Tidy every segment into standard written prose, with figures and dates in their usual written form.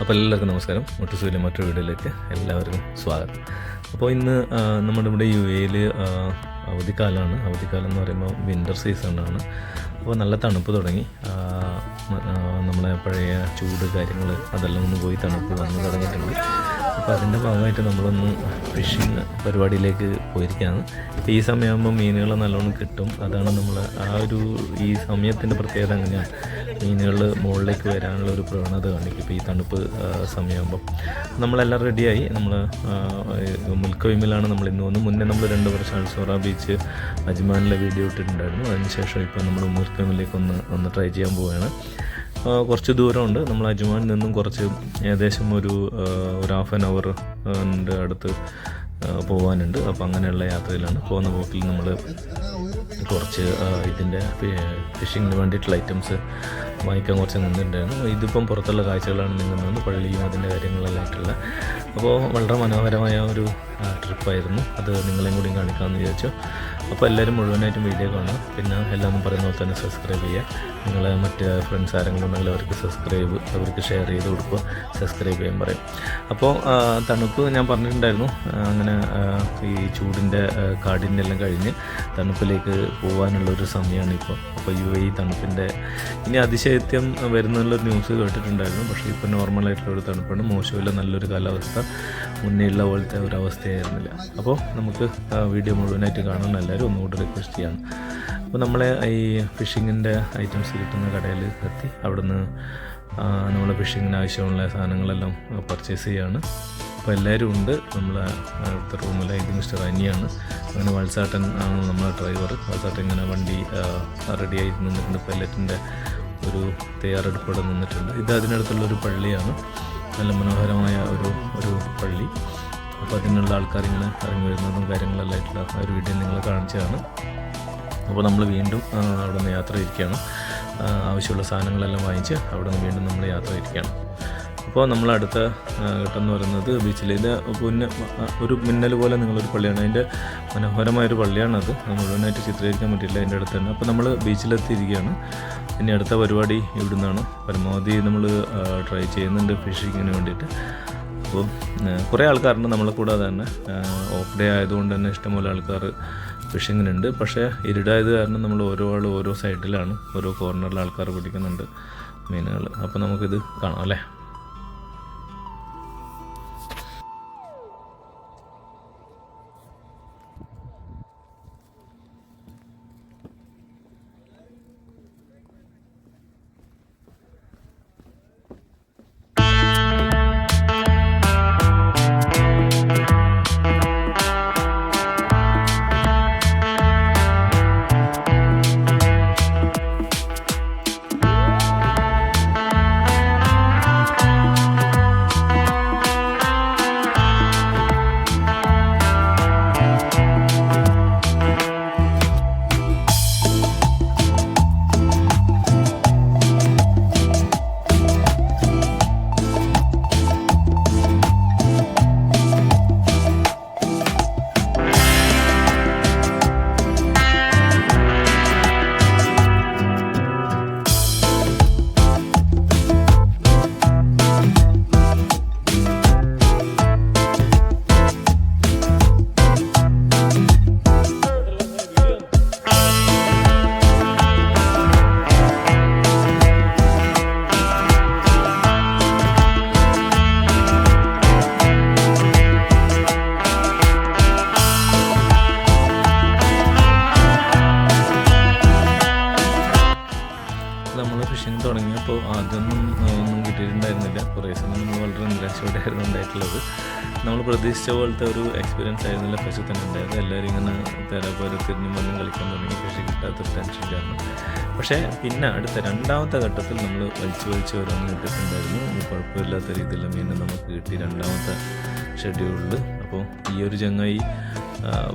അപ്പോൾ എല്ലാവർക്കും നമസ്കാരം. മുട്ടുസൂര്യ മറ്റൊരു വീഡിയോയിലേക്ക് എല്ലാവർക്കും സ്വാഗതം. അപ്പോൾ ഇന്ന് നമ്മുടെ ഇവിടെ UAE അവധിക്കാലമാണ്. അവധിക്കാലം എന്ന് പറയുമ്പോൾ വിൻ്റർ സീസണാണ്. അപ്പോൾ നല്ല തണുപ്പ് തുടങ്ങി. നമ്മളെ പഴയ ചൂട് കാര്യങ്ങൾ അതെല്ലാം ഒന്ന് പോയി തണുപ്പ് വന്നു തുടങ്ങിയിട്ടുണ്ട്. അപ്പോൾ അതിൻ്റെ ഭാഗമായിട്ട് നമ്മളൊന്ന് ഫിഷിങ് പരിപാടിയിലേക്ക് പോയിരിക്കുകയാണ്. ഈ സമയമാകുമ്പോൾ മീനുകൾ നല്ലോണം കിട്ടും. അതാണ് നമ്മൾ ഈ സമയത്തിൻ്റെ പ്രത്യേകത അങ്ങനെയാണ്. മീനുകൾ മുകളിലേക്ക് വരാനുള്ള ഒരു പ്രവണത കാണിക്കും. ഇപ്പോൾ ഈ തണുപ്പ് സമയമാകുമ്പോൾ നമ്മളെല്ലാം റെഡിയായി. നമ്മൾ മുൽക്കോയിമിലാണ് നമ്മൾ ഇന്ന് വന്നു. മുന്നേ നമ്മൾ 2 വർഷം അൽസോറ ബീച്ച് അജ്മാനിലെ വീഡിയോ ഇട്ടിട്ടുണ്ടായിരുന്നു. അതിനുശേഷം ഇപ്പോൾ നമ്മൾ മുൽക്കോയിമിലേക്ക് ഒന്ന് ട്രൈ ചെയ്യാൻ പോവുകയാണ്. കുറച്ച് ദൂരമുണ്ട്. നമ്മൾ അജ്മാനിൽ നിന്നും കുറച്ച് ഏകദേശം ഒരു ഹാഫ് ആൻ അവറിൻ്റെ അടുത്ത് പോകാനുണ്ട്. അപ്പോൾ അങ്ങനെയുള്ള യാത്രയിലാണ്. പോകുന്ന പോക്കിൽ നമ്മൾ കുറച്ച് ഇതിൻ്റെ ഫിഷിങ്ങിന് വേണ്ടിയിട്ടുള്ള ഐറ്റംസ് വാങ്ങിക്കാൻ കുറച്ച് നിന്നിട്ടുണ്ടായിരുന്നു. ഇതിപ്പം പുറത്തുള്ള കാഴ്ചകളാണ് നിങ്ങുന്നത്, പള്ളിയും അതിൻ്റെ കാര്യങ്ങളെല്ലാം ആയിട്ടുള്ള. അപ്പോൾ വളരെ മനോഹരമായ ഒരു ട്രിപ്പായിരുന്നു. അത് നിങ്ങളെയും കൂടി കാണിക്കാമെന്ന് വിചാരിച്ചു. അപ്പോൾ എല്ലാവരും മുഴുവനായിട്ടും വീഡിയോ കാണുക. പിന്നെ എല്ലാം പറയുന്ന പോലെ തന്നെ സബ്സ്ക്രൈബ് ചെയ്യുക. നിങ്ങളെ മറ്റ് ഫ്രണ്ട്സ് ആരെങ്കിലും ഉണ്ടെങ്കിൽ അവർക്ക് ഷെയർ ചെയ്ത് കൊടുക്കുക, സബ്സ്ക്രൈബ് ചെയ്യാൻ പറയും. അപ്പോൾ തണുപ്പ് ഞാൻ പറഞ്ഞിട്ടുണ്ടായിരുന്നു. അങ്ങനെ ഈ ചൂടിൻ്റെ കാടിൻ്റെ എല്ലാം കഴിഞ്ഞ് തണുപ്പിലേക്ക് പോകാനുള്ളൊരു സമയമാണ് ഇപ്പോൾ. അപ്പോൾ UAE തണുപ്പിൻ്റെ ഇനി അതിശൈത്യം വരുന്നുള്ളൊരു ന്യൂസ് കേട്ടിട്ടുണ്ടായിരുന്നു. പക്ഷേ ഇപ്പോൾ നോർമലായിട്ടുള്ളൊരു തണുപ്പാണ്. മോശമില്ല, നല്ലൊരു കാലാവസ്ഥ. മുന്നേയുള്ള പോലത്തെ ഒരു അവസ്ഥയായിരുന്നില്ല. അപ്പോൾ നമുക്ക് വീഡിയോ മുഴുവനായിട്ട് കാണാൻ എല്ലാവരും ഒന്നുകൂടി റിക്വസ്റ്റ് ചെയ്യാണ്. അപ്പോൾ നമ്മളെ ഈ ഫിഷിങ്ങിൻ്റെ ഐറ്റംസ് കിട്ടുന്ന കടയിൽ എത്തി. അവിടുന്ന് നമ്മൾ ഫിഷിങ്ങിന് ആവശ്യമുള്ള സാധനങ്ങളെല്ലാം പർച്ചേസ് ചെയ്യുകയാണ്. അപ്പോൾ എല്ലാവരും ഉണ്ട്. നമ്മളെ അടുത്ത റൂമിലെ ഇത് മിസ്റ്റർ അനിയാണ്. അങ്ങനെ വത്സാട്ടൻ ആണ് നമ്മളെ ഡ്രൈവർ. വത്സാട്ടൻ ഇങ്ങനെ വണ്ടി റെഡിയായി നിന്നിട്ടുണ്ട്. പൈലറ്റിൻ്റെ ഒരു തയ്യാറെടുപ്പോടെ നിന്നിട്ടുണ്ട്. ഇത് അതിനടുത്തുള്ളൊരു പള്ളിയാണ്. നല്ല മനോഹരമായ ഒരു പള്ളി. അപ്പോൾ അതിനുള്ള ആൾക്കാരിങ്ങനെ ഇറങ്ങി വരുന്നതും കാര്യങ്ങളെല്ലാം ആയിട്ടുള്ള ഒരു വീഡിയോ നിങ്ങളെ കാണിച്ചതാണ്. അപ്പോൾ നമ്മൾ വീണ്ടും അവിടെ നിന്ന് യാത്ര ഇരിക്കുകയാണ്. ആവശ്യമുള്ള സാധനങ്ങളെല്ലാം വാങ്ങിച്ച് അവിടെ നിന്ന് വീണ്ടും നമ്മൾ യാത്ര ഇരിക്കുകയാണ്. അപ്പോൾ നമ്മളടുത്ത ഘട്ടം എന്ന് പറയുന്നത് ബീച്ചിൽ ഇത് ഒരു മിന്നൽ പോലെ നിങ്ങളൊരു പള്ളിയാണ്. അതിൻ്റെ മനോഹരമായൊരു പള്ളിയാണത്. മുഴുവനായിട്ട് ചിത്രീകരിക്കാൻ പറ്റില്ല അതിൻ്റെ അടുത്ത് തന്നെ. അപ്പോൾ നമ്മൾ ബീച്ചിലെത്തിയിരിക്കുകയാണ്. ഇനി അടുത്ത പരിപാടി ഇവിടുന്നാണ്. പരമാവധി നമ്മൾ ട്രൈ ചെയ്യുന്നുണ്ട് ഫിഷിങ്ങിന് വേണ്ടിയിട്ട്. അപ്പോൾ കുറേ ആൾക്കാരുണ്ട് നമ്മളെ കൂടാതെ തന്നെ. ഓഫ് ഡേ ആയതുകൊണ്ട് തന്നെ ഇഷ്ടംപോലെ ആൾക്കാർ ഫിഷിങ്ങിനുണ്ട്. പക്ഷേ ഇരുടായത് കാരണം നമ്മൾ ഓരോ സൈഡിലാണ്, ഓരോ കോർണറിൽ ആൾക്കാർ പിടിക്കുന്നുണ്ട് മീനുകൾ. അപ്പോൾ നമുക്കിത് കാണാം അല്ലേ. നമ്മൾ ഫിഷിങ് തുടങ്ങിയപ്പോൾ ആദ്യമൊന്നും കിട്ടിയിട്ടുണ്ടായിരുന്നില്ല. കുറേ സമയം നമ്മൾ വളരെ നിരാശയോടെയായിരുന്നു ഉണ്ടായിട്ടുള്ളത്. നമ്മൾ പ്രതീക്ഷിച്ച പോലത്തെ ഒരു എക്സ്പീരിയൻസ് ആയിരുന്നില്ല ഫിഷിൽ തന്നെ ഉണ്ടായത്. എല്ലാവരും ഇങ്ങനെ തേരാപോലെ തിരിഞ്ഞും വന്നും കളിക്കാൻ തുടങ്ങി. ഫിഷ് കിട്ടാത്തൊരു ടെൻഷൻ കാരണം. പക്ഷേ പിന്നെ അടുത്ത 2ാമത്തെ ഘട്ടത്തിൽ നമ്മൾ വലിച്ച് ഓരോന്ന് കിട്ടിയിട്ടുണ്ടായിരുന്നു. കുഴപ്പമില്ലാത്ത രീതിയിലുള്ള മീൻ നമുക്ക് കിട്ടി 2ാമത്തെ ഷെഡ്യൂളിൽ. അപ്പോൾ ഈ ഒരു ചങ്ങായി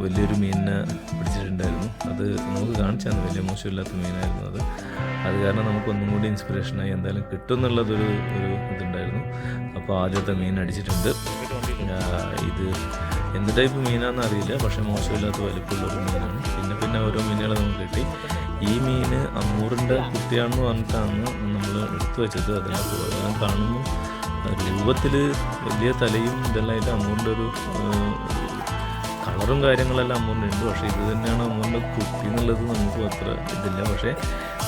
വലിയൊരു മീനിനെ പിടിച്ചിട്ടുണ്ടായിരുന്നു. അത് നമുക്ക് കാണിച്ചു തന്നു. വലിയ മോശമില്ലാത്ത മീനായിരുന്നു അത് കാരണം നമുക്കൊന്നും കൂടി ഇൻസ്പിറേഷനായി എന്തായാലും കിട്ടും എന്നുള്ളതൊരു ഇതുണ്ടായിരുന്നു. അപ്പോൾ ആദ്യത്തെ മീൻ അടിച്ചിട്ടുണ്ട്. ഇത് എന്ത് ടൈപ്പ് മീനാണെന്ന് അറിയില്ല, പക്ഷേ മോശമില്ലാത്ത വലിപ്പമുള്ളൊരു മീനാണ്. പിന്നെ ഓരോ മീനുകൾ നമുക്ക് കിട്ടി. ഈ മീൻ അമൂറിൻ്റെ കുട്ടിയാണെന്ന് പറഞ്ഞിട്ടാണ് നമ്മൾ എടുത്തു വെച്ചത്. അതെല്ലാം കാണുമ്പോൾ രൂപത്തിൽ വലിയ തലയും ഇതെല്ലാം ആയിട്ട് അമ്മൂൻ്റെ ഒരു കളറും കാര്യങ്ങളെല്ലാം അമ്മൂനുണ്ട്. പക്ഷേ ഇത് തന്നെയാണ് അമ്മൂൻ്റെ കുട്ടി എന്നുള്ളത് നമുക്ക് അത്ര ഇതില്ല. പക്ഷേ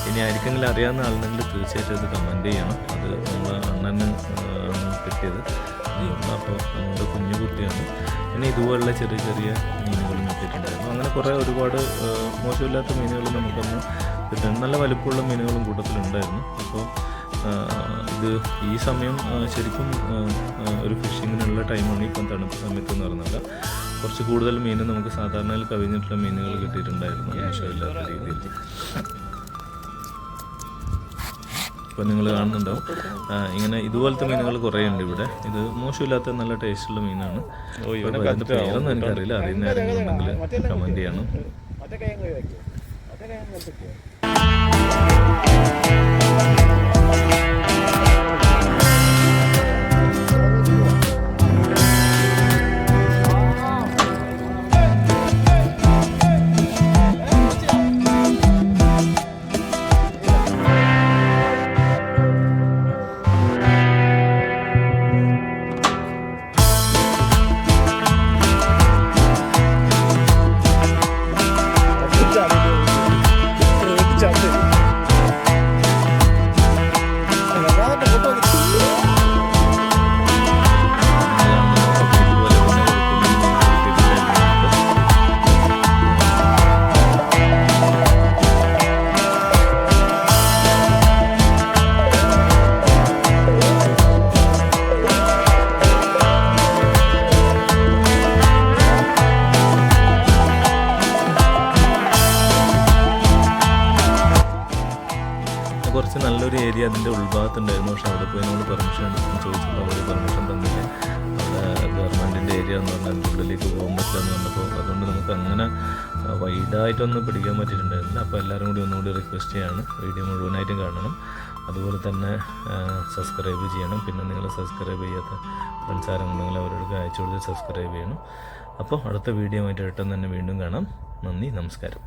ഇനി ആർക്കെങ്കിലും അറിയാവുന്ന ആളുണ്ടെങ്കിൽ തീർച്ചയായിട്ടും അത് കമൻറ്റ് ചെയ്യണം. അത് നമ്മൾ അണ്ണന് കിട്ടിയത്. അപ്പോൾ നമ്മുടെ കുഞ്ഞു കുട്ടിയാണ്. പിന്നെ ഇതുപോലുള്ള ചെറിയ ചെറിയ മീനുകളും കിട്ടിയിട്ടുണ്ടായിരുന്നു. അങ്ങനെ കുറേ ഒരുപാട് മോശമില്ലാത്ത മീനുകൾ നമുക്കൊന്ന് കിട്ടും. നല്ല വലിപ്പമുള്ള മീനുകളും കൂട്ടത്തിലുണ്ടായിരുന്നു. അപ്പോൾ ഇത് ഈ സമയം ശരിക്കും ഒരു ഫിഷിങ്ങിനുള്ള ടൈമാണ്. ഇപ്പം തണുപ്പ് സമയത്ത് എന്ന് പറഞ്ഞാൽ കുറച്ച് കൂടുതൽ മീൻ നമുക്ക് സാധാരണയിൽ കവിഞ്ഞിട്ടുള്ള മീനുകൾ കിട്ടിയിട്ടുണ്ടായിരുന്നു മോശമില്ലാത്ത രീതിയിൽ. ഇപ്പോൾ നിങ്ങൾ കാണുന്നുണ്ടാവും ഇങ്ങനെ ഇതുപോലത്തെ മീനുകൾ കുറേ ഉണ്ട് ഇവിടെ. ഇത് മോശമില്ലാത്ത നല്ല ടേസ്റ്റുള്ള മീനാണ്. അതിൻ്റെ പേരൊന്നും എനിക്കറിയില്ല. അറിയുന്ന ആരെങ്കിലും ഉണ്ടെങ്കിൽ കമൻറ്റ് ചെയ്യണം. കുറച്ച് നല്ലൊരു ഏരിയ അതിൻ്റെ ഉൾഭാഗത്തുണ്ടായിരുന്നു. പക്ഷെ അവിടെ പോയി നമ്മൾ പെർമിഷൻ എടുക്കാൻ ചോദിച്ചപ്പോൾ അവർ പെർമിഷൻ തന്നില്ല. അവിടെ ഗവൺമെൻറ്റിൻ്റെ ഏരിയ എന്ന് പറഞ്ഞാൽ അതിൻ്റെ ഉള്ളിലേക്ക് പോകാൻ പറ്റില്ല എന്ന് പറഞ്ഞപ്പോൾ അതുകൊണ്ട് നമുക്ക് അങ്ങനെ വൈഡായിട്ടൊന്നും പിടിക്കാൻ പറ്റിയിട്ടുണ്ടായിരുന്നില്ല. അപ്പോൾ എല്ലാവരും കൂടി ഒന്നുകൂടി റിക്വസ്റ്റ് ചെയ്യാണ്, വീഡിയോ മുഴുവനായിട്ടും കാണണം. അതുപോലെ തന്നെ സബ്സ്ക്രൈബ് ചെയ്യണം. പിന്നെ നിങ്ങൾ സബ്സ്ക്രൈബ് ചെയ്യാത്ത ഫ്രണ്ട്സ് ആരെങ്കിലും അവരോട് അയച്ചു കൊടുത്ത് സബ്സ്ക്രൈബ് ചെയ്യണം. അപ്പോൾ അടുത്ത വീഡിയോ ആയിട്ട് പെട്ടെന്ന് തന്നെ വീണ്ടും കാണാം. നന്ദി, നമസ്കാരം.